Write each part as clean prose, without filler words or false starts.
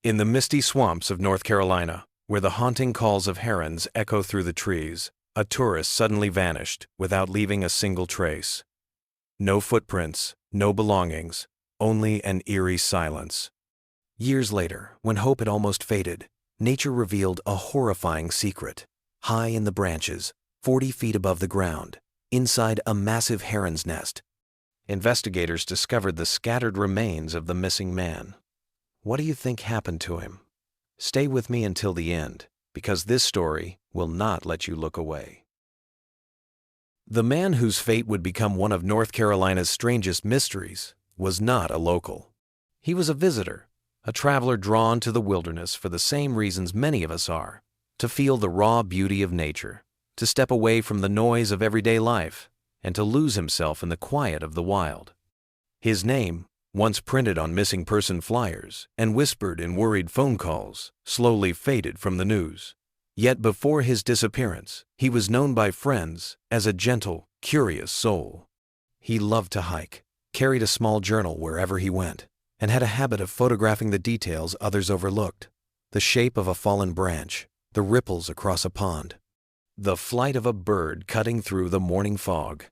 In the misty swamps of North Carolina, where the haunting calls of herons echo through the trees, a tourist suddenly vanished without leaving a single trace. No footprints, no belongings, only an eerie silence. Years later, when hope had almost faded, nature revealed a horrifying secret. High in the branches, 40 feet above the ground, inside a massive heron's nest, investigators discovered the scattered remains of the missing man. What do you think happened to him? Stay with me until the end, because this story will not let you look away. The man whose fate would become one of North Carolina's strangest mysteries was not a local. He was a visitor, a traveler drawn to the wilderness for the same reasons many of us are: to feel the raw beauty of nature, to step away from the noise of everyday life, and to lose himself in the quiet of the wild. His name, once printed on missing person flyers and whispered in worried phone calls, slowly faded from the news. Yet before his disappearance, he was known by friends as a gentle, curious soul. He loved to hike, carried a small journal wherever he went, and had a habit of photographing the details others overlooked: the shape of a fallen branch, the ripples across a pond, the flight of a bird cutting through the morning fog.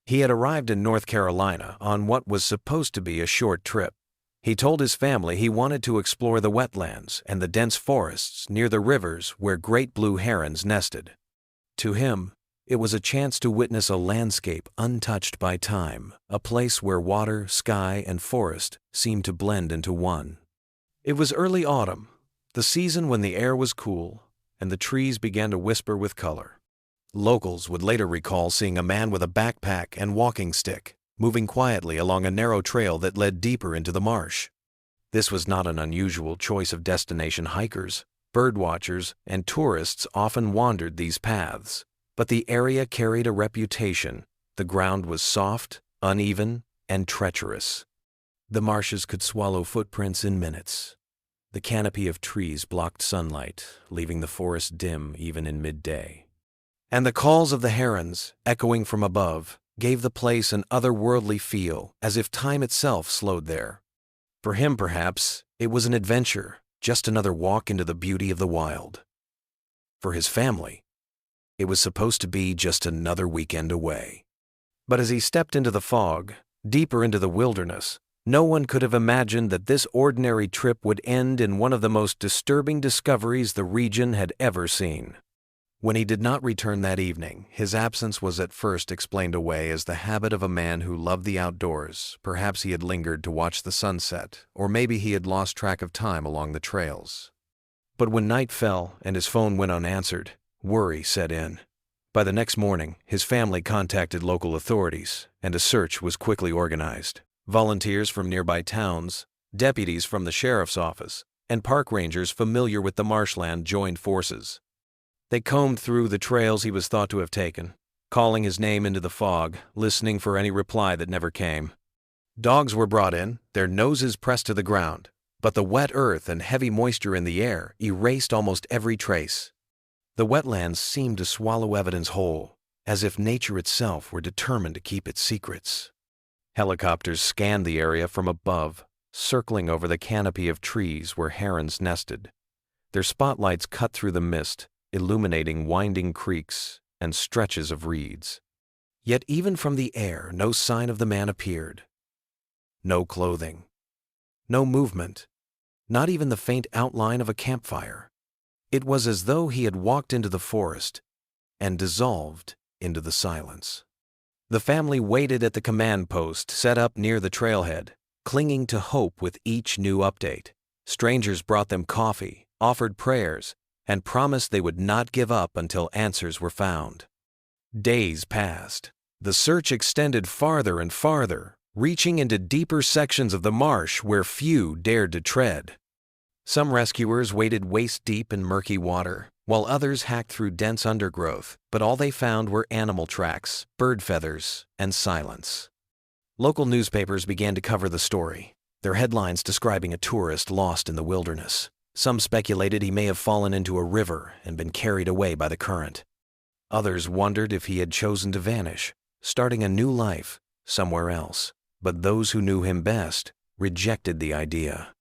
He had arrived in North Carolina on what was supposed to be a short trip. He told his family he wanted to explore the wetlands and the dense forests near the rivers where great blue herons nested. To him, it was a chance to witness a landscape untouched by time, a place where water, sky, and forest seemed to blend into one. It was early autumn, the season when the air was cool and the trees began to whisper with color. Locals would later recall seeing a man with a backpack and walking stick, moving quietly along a narrow trail that led deeper into the marsh. This was not an unusual choice of destination. Hikers, birdwatchers, and tourists often wandered these paths, but the area carried a reputation. The ground was soft, uneven, and treacherous. The marshes could swallow footprints in minutes. The canopy of trees blocked sunlight, leaving the forest dim even in midday. And the calls of the herons, echoing from above, gave the place an otherworldly feel, as if time itself slowed there. For him, perhaps, it was an adventure, just another walk into the beauty of the wild. For his family, it was supposed to be just another weekend away. But as he stepped into the fog, deeper into the wilderness, no one could have imagined that this ordinary trip would end in one of the most disturbing discoveries the region had ever seen. When he did not return that evening, his absence was at first explained away as the habit of a man who loved the outdoors. Perhaps he had lingered to watch the sunset, or maybe he had lost track of time along the trails. But when night fell and his phone went unanswered, worry set in. By the next morning, his family contacted local authorities, and a search was quickly organized. Volunteers from nearby towns, deputies from the sheriff's office, and park rangers familiar with the marshland joined forces. They combed through the trails he was thought to have taken, calling his name into the fog, listening for any reply that never came. Dogs were brought in, their noses pressed to the ground, but the wet earth and heavy moisture in the air erased almost every trace. The wetlands seemed to swallow evidence whole, as if nature itself were determined to keep its secrets. Helicopters scanned the area from above, circling over the canopy of trees where herons nested. Their spotlights cut through the mist, illuminating winding creeks and stretches of reeds. Yet even from the air, no sign of the man appeared. No clothing, no movement, not even the faint outline of a campfire. It was as though he had walked into the forest and dissolved into the silence. The family waited at the command post set up near the trailhead, clinging to hope with each new update. Strangers brought them coffee, offered prayers, and promised they would not give up until answers were found. Days passed. The search extended farther and farther, reaching into deeper sections of the marsh where few dared to tread. Some rescuers waded waist-deep in murky water, while others hacked through dense undergrowth, but all they found were animal tracks, bird feathers, and silence. Local newspapers began to cover the story, their headlines describing a tourist lost in the wilderness. Some speculated he may have fallen into a river and been carried away by the current. Others wondered if he had chosen to vanish, starting a new life somewhere else. But those who knew him best rejected the idea.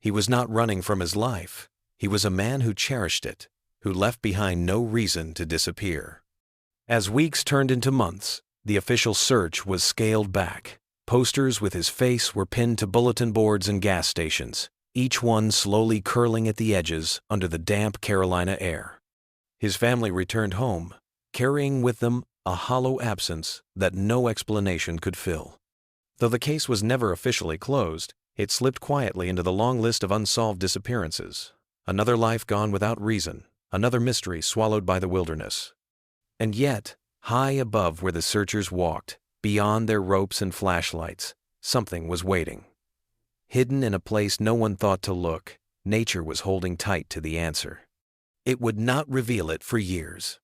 He was not running from his life. He was a man who cherished it, who left behind no reason to disappear. As weeks turned into months, the official search was scaled back. Posters with his face were pinned to bulletin boards and gas stations, each one slowly curling at the edges under the damp Carolina air. His family returned home, carrying with them a hollow absence that no explanation could fill. Though the case was never officially closed, it slipped quietly into the long list of unsolved disappearances. Another life gone without reason, another mystery swallowed by the wilderness. And yet, high above where the searchers walked, beyond their ropes and flashlights, something was waiting. Hidden in a place no one thought to look, nature was holding tight to the answer. It would not reveal it for years.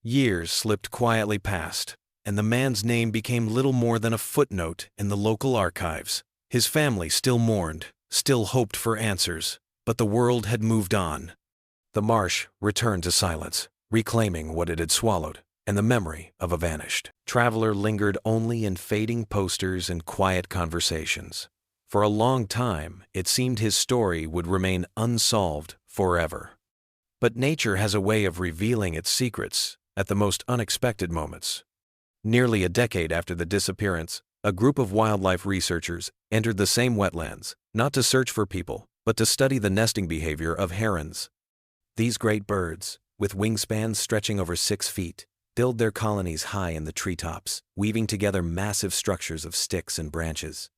Years slipped quietly past, and the man's name became little more than a footnote in the local archives. His family still mourned, still hoped for answers, but the world had moved on. The marsh returned to silence, reclaiming what it had swallowed, and the memory of a vanished traveler lingered only in fading posters and quiet conversations. For a long time, it seemed his story would remain unsolved forever. But nature has a way of revealing its secrets at the most unexpected moments. Nearly a decade after the disappearance, a group of wildlife researchers entered the same wetlands, not to search for people, but to study the nesting behavior of herons. These great birds, with wingspans stretching over 6 feet, build their colonies high in the treetops, weaving together massive structures of sticks and branches.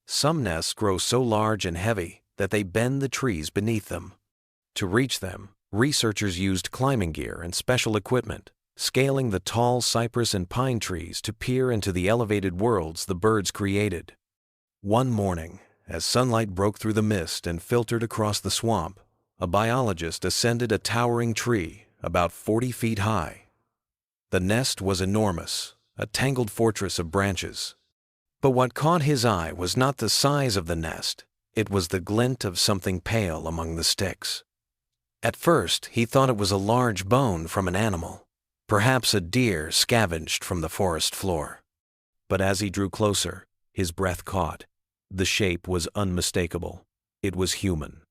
Some nests grow so large and heavy that they bend the trees beneath them. To reach them, researchers used climbing gear and special equipment, scaling the tall cypress and pine trees to peer into the elevated worlds the birds created. One morning, as sunlight broke through the mist and filtered across the swamp, a biologist ascended a towering tree about 40 feet high. The nest was enormous, a tangled fortress of branches. But what caught his eye was not the size of the nest, it was the glint of something pale among the sticks. At first, he thought it was a large bone from an animal, perhaps a deer scavenged from the forest floor. But as he drew closer, his breath caught. The shape was unmistakable. It was human.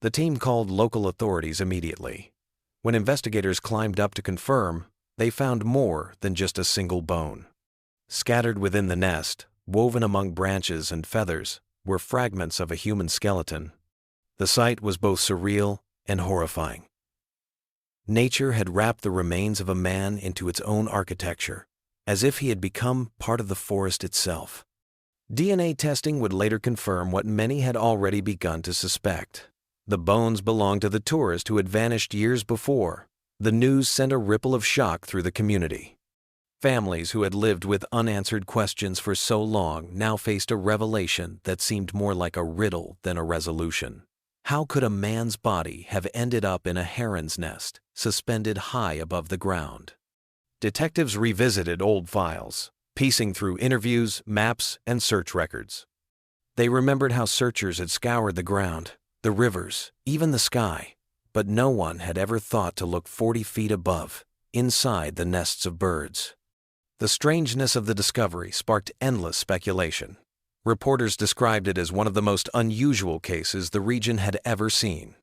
The team called local authorities immediately. When investigators climbed up to confirm, they found more than just a single bone. Scattered within the nest, woven among branches and feathers, were fragments of a human skeleton. The sight was both surreal and horrifying. Nature had wrapped the remains of a man into its own architecture, as if he had become part of the forest itself. DNA testing would later confirm what many had already begun to suspect. The bones belonged to the tourist who had vanished years before. The news sent a ripple of shock through the community. Families who had lived with unanswered questions for so long now faced a revelation that seemed more like a riddle than a resolution. How could a man's body have ended up in a heron's nest, suspended high above the ground? Detectives revisited old files, piecing through interviews, maps, and search records. They remembered how searchers had scoured the ground, the rivers, even the sky, but no one had ever thought to look 40 feet above, inside the nests of birds. The strangeness of the discovery sparked endless speculation. Reporters described it as one of the most unusual cases the region had ever seen.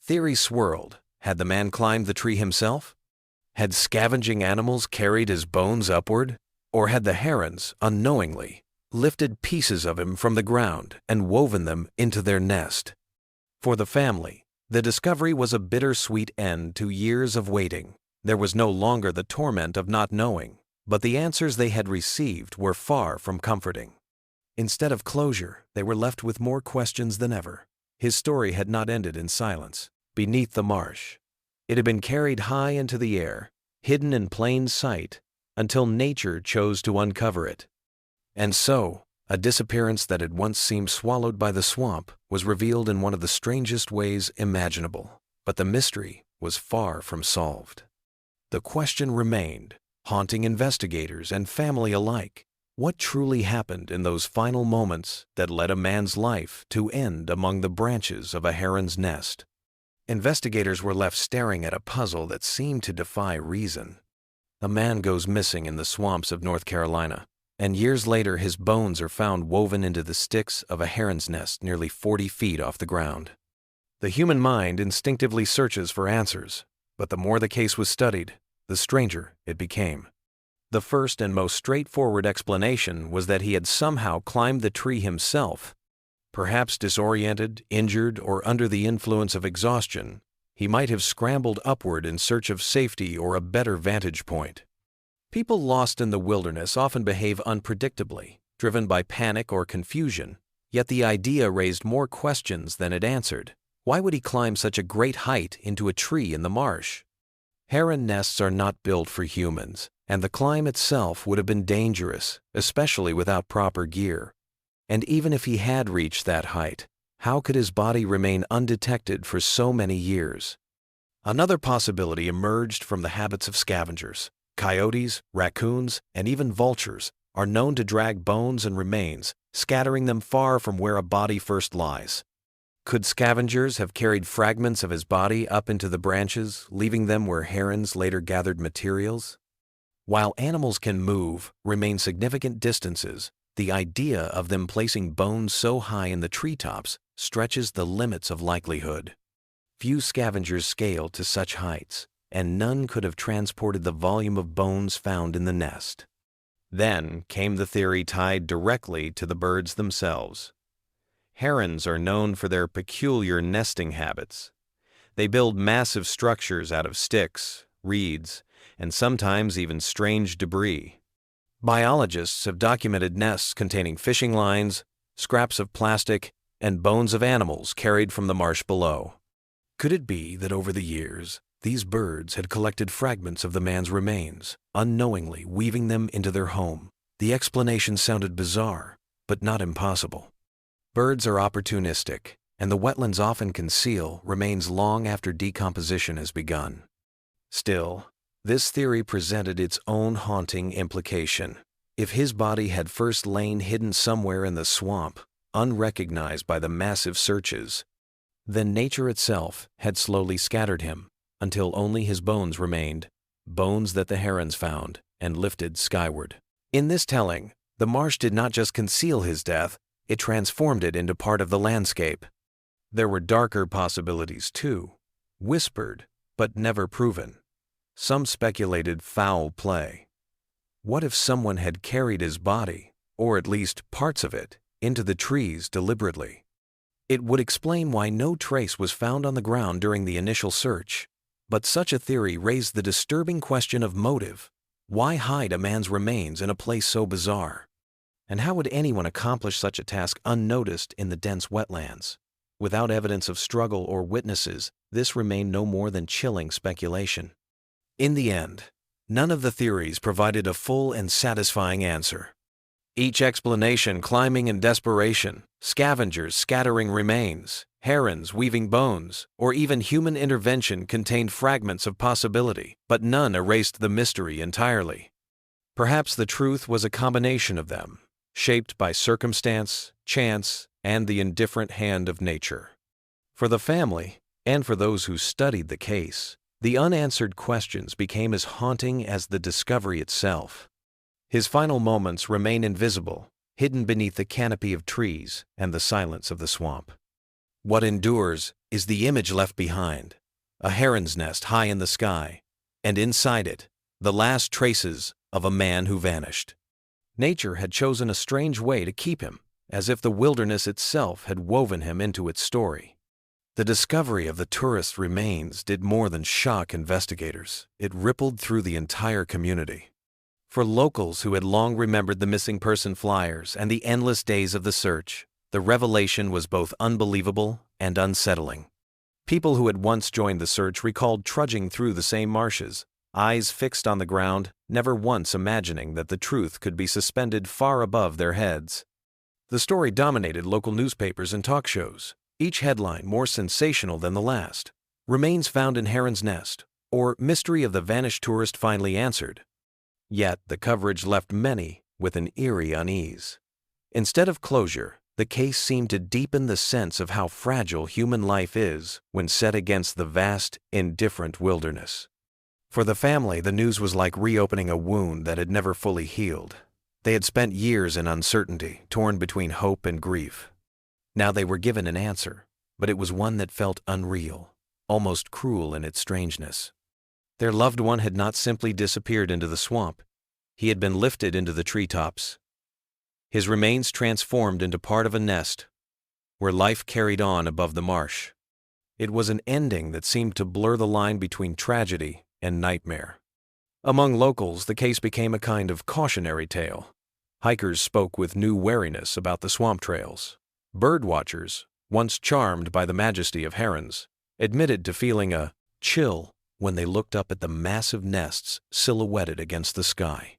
Theories swirled. Had the man climbed the tree himself? Had scavenging animals carried his bones upward? Or had the herons, unknowingly, lifted pieces of him from the ground and woven them into their nest? For the family, the discovery was a bittersweet end to years of waiting. There was no longer the torment of not knowing, but the answers they had received were far from comforting. Instead of closure, they were left with more questions than ever. His story had not ended in silence, beneath the marsh. It had been carried high into the air, hidden in plain sight, until nature chose to uncover it. And so, a disappearance that had once seemed swallowed by the swamp was revealed in one of the strangest ways imaginable. But the mystery was far from solved. The question remained, haunting investigators and family alike. What truly happened in those final moments that led a man's life to end among the branches of a heron's nest? Investigators were left staring at a puzzle that seemed to defy reason. A man goes missing in the swamps of North Carolina, and years later his bones are found woven into the sticks of a heron's nest nearly 40 feet off the ground. The human mind instinctively searches for answers, but the more the case was studied, the stranger it became. The first and most straightforward explanation was that he had somehow climbed the tree himself. Perhaps disoriented, injured, or under the influence of exhaustion, he might have scrambled upward in search of safety or a better vantage point. People lost in the wilderness often behave unpredictably, driven by panic or confusion, yet the idea raised more questions than it answered. Why would he climb such a great height into a tree in the marsh? Heron nests are not built for humans, and the climb itself would have been dangerous, especially without proper gear. And even if he had reached that height, how could his body remain undetected for so many years? Another possibility emerged from the habits of scavengers. Coyotes, raccoons, and even vultures are known to drag bones and remains, scattering them far from where a body first lies. Could scavengers have carried fragments of his body up into the branches, leaving them where herons later gathered materials? While animals can move, remain significant distances, the idea of them placing bones so high in the treetops stretches the limits of likelihood. Few scavengers scale to such heights, and none could have transported the volume of bones found in the nest. Then came the theory tied directly to the birds themselves. Herons are known for their peculiar nesting habits. They build massive structures out of sticks, reeds, and sometimes even strange debris. Biologists have documented nests containing fishing lines, scraps of plastic, and bones of animals carried from the marsh below. Could it be that over the years, these birds had collected fragments of the man's remains, unknowingly weaving them into their home? The explanation sounded bizarre, but not impossible. Birds are opportunistic, and the wetlands often conceal remains long after decomposition has begun. Still, this theory presented its own haunting implication. If his body had first lain hidden somewhere in the swamp, unrecognized by the massive searches, then nature itself had slowly scattered him, until only his bones remained, bones that the herons found and lifted skyward. In this telling, the marsh did not just conceal his death, it transformed it into part of the landscape. There were darker possibilities too, whispered but never proven. Some speculated foul play. What if someone had carried his body, or at least parts of it, into the trees deliberately? It would explain why no trace was found on the ground during the initial search. But such a theory raised the disturbing question of motive. Why hide a man's remains in a place so bizarre? And how would anyone accomplish such a task unnoticed in the dense wetlands? Without evidence of struggle or witnesses, this remained no more than chilling speculation. In the end, none of the theories provided a full and satisfying answer. Each explanation climbing in desperation, scavengers scattering remains, herons weaving bones, or even human intervention contained fragments of possibility, but none erased the mystery entirely. Perhaps the truth was a combination of them, shaped by circumstance, chance, and the indifferent hand of nature. For the family, and for those who studied the case, the unanswered questions became as haunting as the discovery itself. His final moments remain invisible, hidden beneath the canopy of trees and the silence of the swamp. What endures is the image left behind, a heron's nest high in the sky, and inside it, the last traces of a man who vanished. Nature had chosen a strange way to keep him, as if the wilderness itself had woven him into its story. The discovery of the tourist's remains did more than shock investigators. It rippled through the entire community. For locals who had long remembered the missing person flyers and the endless days of the search, the revelation was both unbelievable and unsettling. People who had once joined the search recalled trudging through the same marshes, eyes fixed on the ground, never once imagining that the truth could be suspended far above their heads. The story dominated local newspapers and talk shows, each headline more sensational than the last. Remains found in Heron's nest, or mystery of the vanished tourist finally answered. Yet the coverage left many with an eerie unease. Instead of closure, the case seemed to deepen the sense of how fragile human life is when set against the vast, indifferent wilderness. For the family, the news was like reopening a wound that had never fully healed. They had spent years in uncertainty, torn between hope and grief. Now they were given an answer, but it was one that felt unreal, almost cruel in its strangeness. Their loved one had not simply disappeared into the swamp. He had been lifted into the treetops, his remains transformed into part of a nest where life carried on above the marsh. It was an ending that seemed to blur the line between tragedy and nightmare. Among locals, the case became a kind of cautionary tale. Hikers spoke with new wariness about the swamp trails. Bird watchers, once charmed by the majesty of herons, admitted to feeling a chill when they looked up at the massive nests silhouetted against the sky.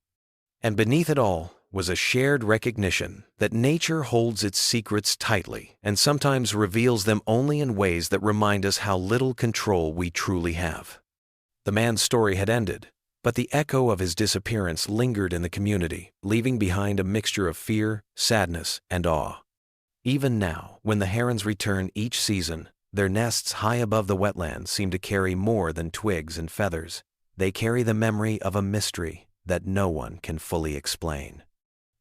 And beneath it all was a shared recognition that nature holds its secrets tightly and sometimes reveals them only in ways that remind us how little control we truly have. The man's story had ended, but the echo of his disappearance lingered in the community, leaving behind a mixture of fear, sadness, and awe. Even now, when the herons return each season, their nests high above the wetlands seem to carry more than twigs and feathers. They carry the memory of a mystery that no one can fully explain.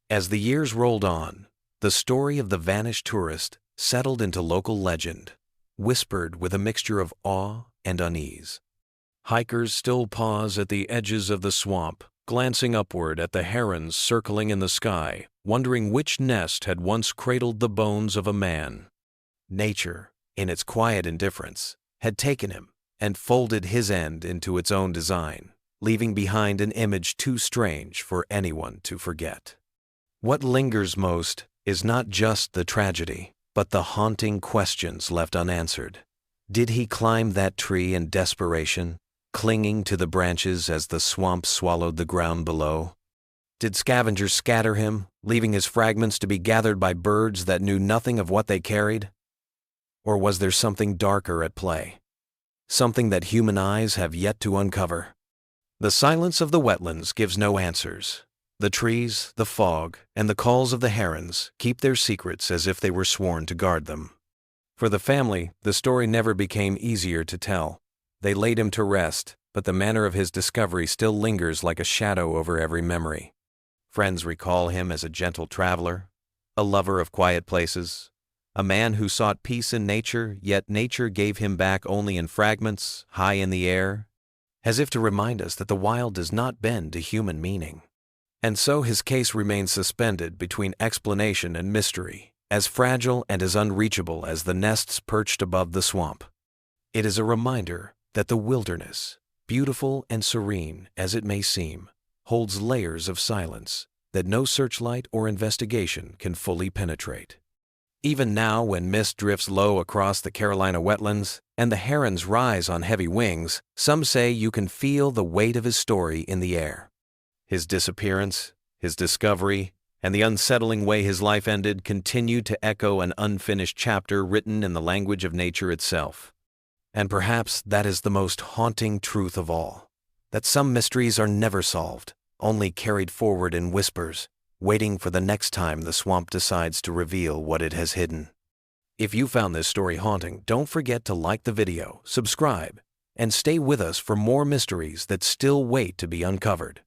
As the years rolled on, the story of the vanished tourist settled into local legend, whispered with a mixture of awe and unease. Hikers still pause at the edges of the swamp, glancing upward at the herons circling in the sky, wondering which nest had once cradled the bones of a man. Nature, in its quiet indifference, had taken him and folded his end into its own design, leaving behind an image too strange for anyone to forget. What lingers most is not just the tragedy, but the haunting questions left unanswered. Did he climb that tree in desperation, clinging to the branches as the swamp swallowed the ground below? Did scavengers scatter him, leaving his fragments to be gathered by birds that knew nothing of what they carried? Or was there something darker at play? Something that human eyes have yet to uncover? The silence of the wetlands gives no answers. The trees, the fog, and the calls of the herons keep their secrets as if they were sworn to guard them. For the family, the story never became easier to tell. They laid him to rest, but the manner of his discovery still lingers like a shadow over every memory. Friends recall him as a gentle traveler, a lover of quiet places, a man who sought peace in nature, yet nature gave him back only in fragments, high in the air, as if to remind us that the wild does not bend to human meaning. And so his case remains suspended between explanation and mystery, as fragile and as unreachable as the nests perched above the swamp. It is a reminder that the wilderness, beautiful and serene as it may seem, holds layers of silence that no searchlight or investigation can fully penetrate. Even now, when mist drifts low across the Carolina wetlands and the herons rise on heavy wings, some say you can feel the weight of his story in the air. His disappearance, his discovery, and the unsettling way his life ended continue to echo an unfinished chapter written in the language of nature itself. And perhaps that is the most haunting truth of all, that some mysteries are never solved, only carried forward in whispers, waiting for the next time the swamp decides to reveal what it has hidden. If you found this story haunting, don't forget to like the video, subscribe, and stay with us for more mysteries that still wait to be uncovered.